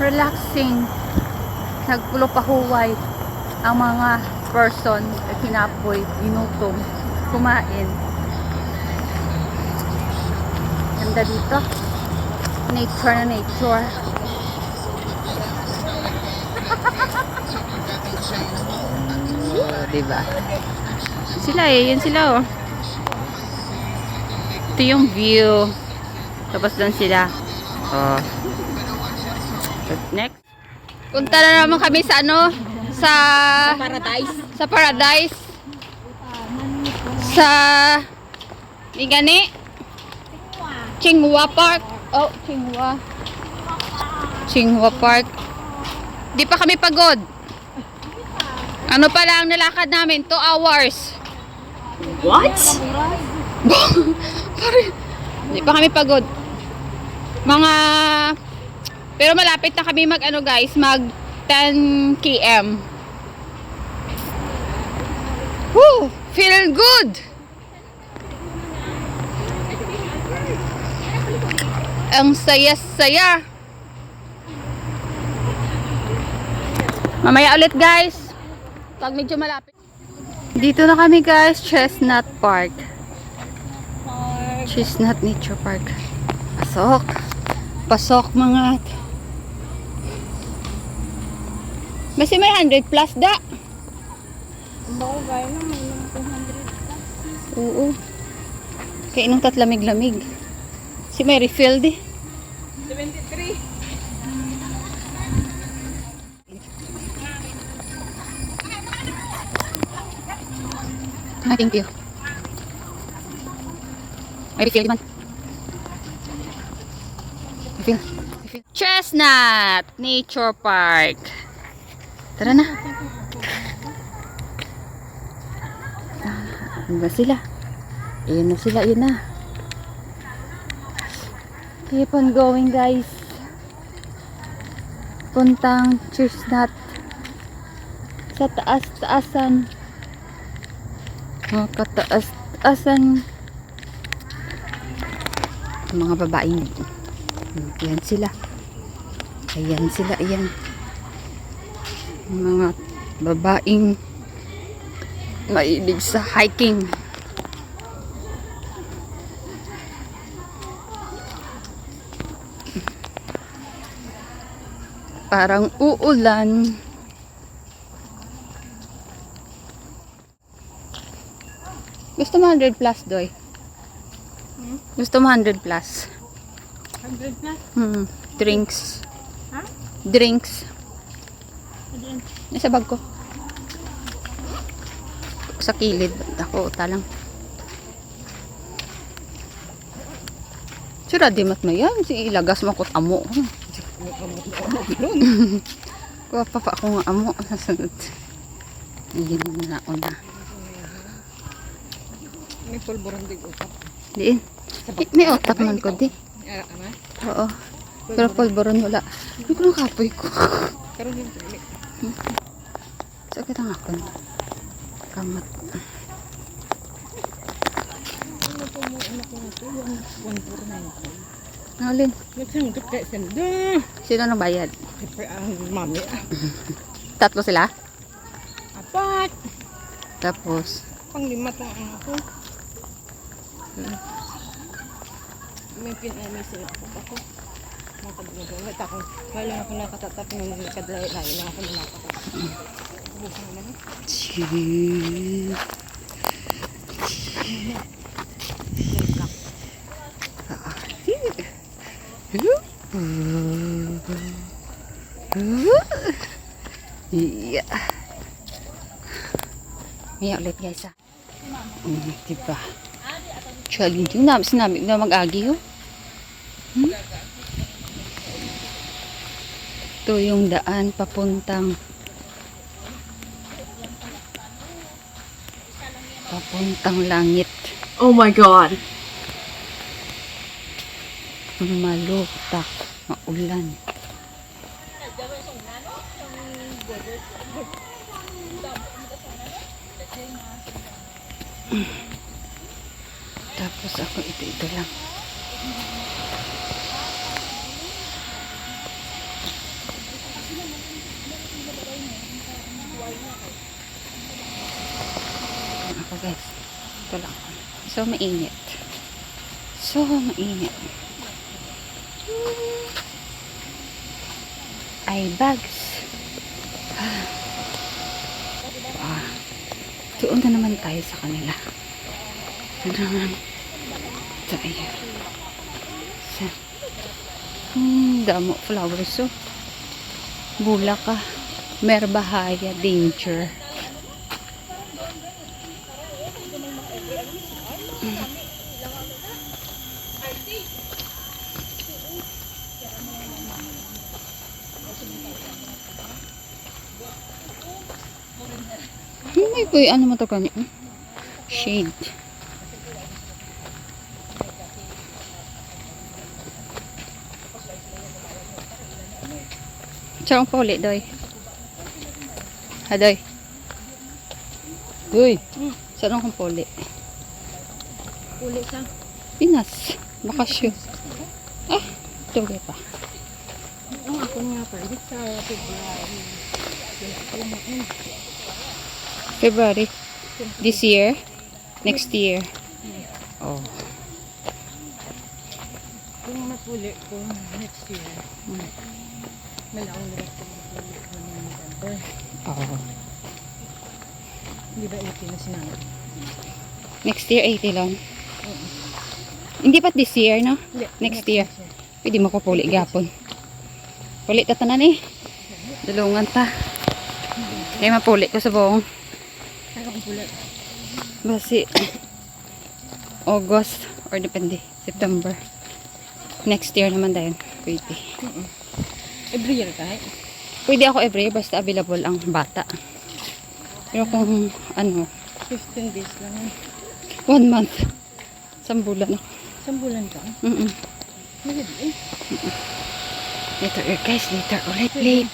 Relaxing, nagpulo pahuway ang mga person at hinapoy, ginutom, kumain. Ganda dito, nature na nature. Diba? Sila yun sila ito yung view, tapos doon sila. Next. Punta na naman kami sa sa Paradise. Sa Paradise. Sa Migani. Tsinghua Park. Oh, Tsinghua Park. Di pa kami pagod. Ano pa lang nilakad namin? 2 hours. What? Di pa kami pagod. Pero malapit na kami mag guys, mag 10 km. Woo! Feel good! Ang saya-saya. Mamaya ulit guys. Pag medyo malapit. Dito na kami guys, Chestnut Park. Chestnut Nature Park. Pasok mga. Kasi may 100 plus da. Bagay na may 200 plus. Oo. Kaya inong tatlamig-lamig. Si may refill di. 73. Thank you. May refill di man. Refill. Chestnut Nature Park. Tara na. Ano ba sila? Ayun na sila, yun na. Keep on going guys. Puntang Chestnut. Sa taas-taasan. Kataas-taasan. Mga babaeng. Ayan sila. Ayan sila, ayan. Mga babaeng mahilig sa hiking. Parang uulan. Gusto mo 100 plus, Doy? Gusto mo 100 plus? 100 plus? Drinks. Ha? Drinks. Nasa bag ko. Sa kilid. Ako, talang. Sura, di mat mayan. Ilagas mo ko't amo. Kuha pa ako nga amo. Sasagot. Ayan na ako na. May pulburan din utak. Diin. May otak man ko di. Oo. Pero pulburon wala. Hindi ko nang kapoy ko. Karoon yung pili. Sakit ang ako. Kamat. Ano po mo anak ko na ito? 149. Nalin. Nagsangkot kayo sanda. Sino nang bayad? Siyempre ang mami. Tatlo sila? 4. Tapos, Pang-5 tong anak ko. May pinamay sila ako. Makadunod ako. Kaya ako nakatatap ng nakadalayo lang ako nakatatak. Bukan naman. iya. Maya ulit guys diba? Challenging na. Sinabi na mag-agi Ito yung daan papuntang langit. Oh my God. Malutak, maulan. Tapos ako ito lang. Ako guys, ito lang. So mainit. Ay bags. Doon na naman tayo sa kanila. Ito ayan. Damo flowers oh. Bulaka. Merbahaya danger. May ano mo to kani? Shade. Saan pa ulit, Doy? Ha, Doy? Doy, saan akong pa ulit? Uli siya. Pinas. Bakasyon. Ah, tuloy pa. Ang ako nga pa. Dito sa February. This year? Next year? Oh. Kung mapuli ko next year, malaong nila ko mapuli ko ng November. Oh. Hindi ba 80 na sinanay? Next year, 80 lang. Hindi pa this year, no? Hindi. Next year. Pwede mo ko puli gapon. Puli ta tanan eh. Dalungan ta. Kaya mapuli ko sa buong. Saan akong puli? Basi August or depende. September. Next year naman dahil. Pwede. Every year kahit? Pwede ako every year basta available ang bata. Pero kung ano, 15 days lang. 1 month. Isang bulan ako. Isang bulan ka? Magod eh. Later guys, later ulit. Guys,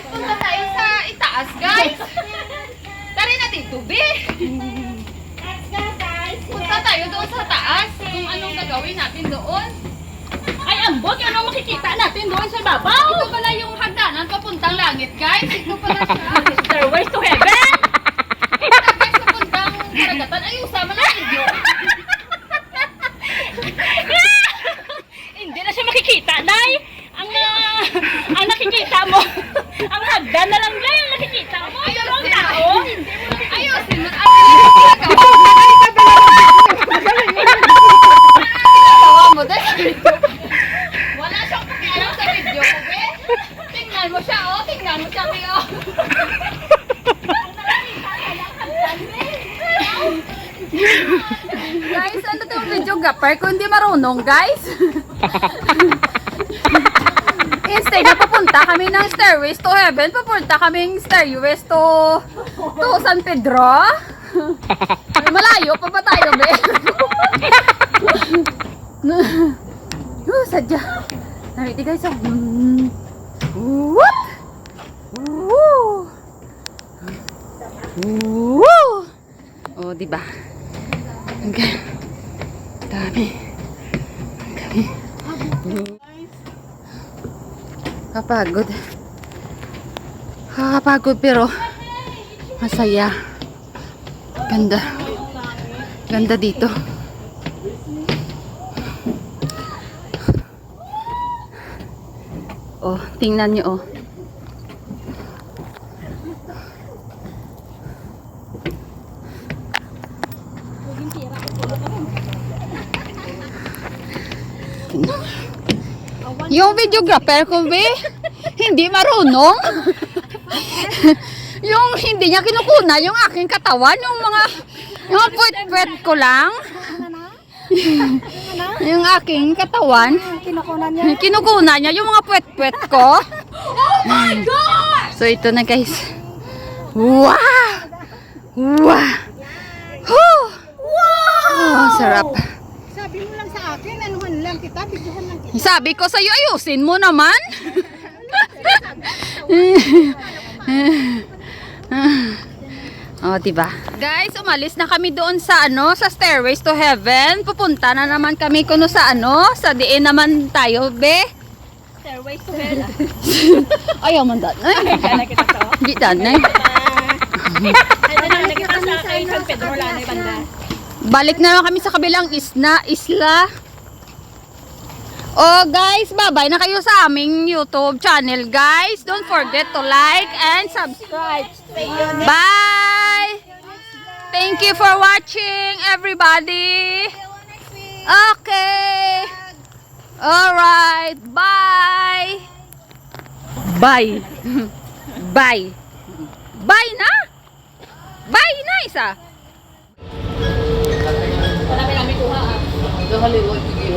punta tayo sa itaas, guys. Tari natin tubig. Let's go, guys. Punta tayo doon sa taas. Kung anong gagawin natin doon. Ay, ambot! Ano makikita natin doon sa babaw? Ito pala yung hagdanan papuntang langit, guys. Ito pala siya. Stairways to heaven! Ito, guys, papuntang karagatan. Ay, usama na video. Hindi na siya makikita, Nay! Ang nakikita mo, ang hagdan na lang, Nay, ang nakikita mo. Pero ang tao, Ayusin mo. Tawa mo, dahil. Wala siyang pakialam sa video ko, be. Tingnan mo siya, oh. Tingnan mo siya, be, oh. Guys, ano itong videographer? Kung hindi marunong, guys. Instead na papunta kami ng stairways to heaven, papunta kaming stairways to San Pedro. Malayo pa ba tayo, be? Sadya. Nariti guys, oh. What? Woo! Woo! Oh, diba? Okay. Dami. Okay. Kapagod. Kakapagod pero masaya. Ganda. Ganda dito. Oh, tingnan nyo oh. Yung videographer ko, be, hindi marunong. Yung hindi niya kinukuna yung aking katawan, yung puwet-puwet ko lang. Yung aking katawan. Kinukunan niya. Kinukuna niya yung mga puwet-puwet ko. Oh my God! So ito na guys. Wow! Wow! Whew! Oh, sarap. Sabi mo lang sa akin, anuhan lang kita, bigyan lang kita. Sabi ko sa'yo, ayusin mo naman. Oh, diba? Guys, umalis na kami doon sa sa Stairways to Heaven. Pupunta na naman kami kuno sa sa diin naman tayo, be. Stairway to hell. Ayaw man dan. Kaya kita to. Di dan eh. Ay, nakita sa akin, San Pedro, Lanay, Banda. Balik na lang kami sa kabilang isla. Oh guys, bye-bye na kayo sa aming YouTube channel, guys. Don't forget to like and subscribe. Bye! Thank you for watching, everybody. Okay. Alright, bye. Bye. Bye. Bye na? Bye na isa. Wala may namin kuha ah. Haliwag sige.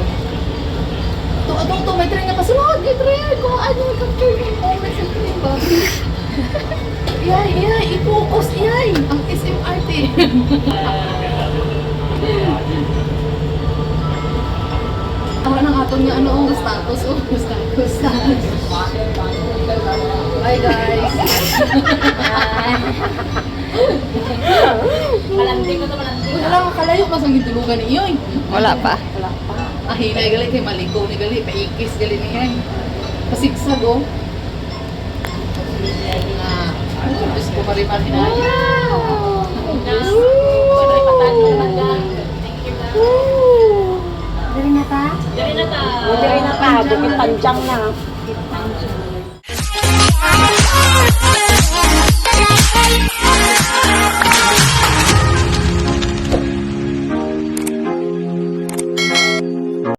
Ito, may train na pasunod. May train. Kung ano, capture yung moments ng train ba? Iyay, i-focus, iyay. Ang SMRT. Ang nang aton niya, status. Hi guys. Malanding ko to, malanding. Wala kang kalayo, masang gitulugan niyo eh. Wala pa. Hinay gali kay maligo ni gali, paikis gali niya. Pasigsag oh. Diyos ko maripan hinaya. Diyos ko maripan hinaya. Dari na ta? Dari na ta. Bukit Panjang na.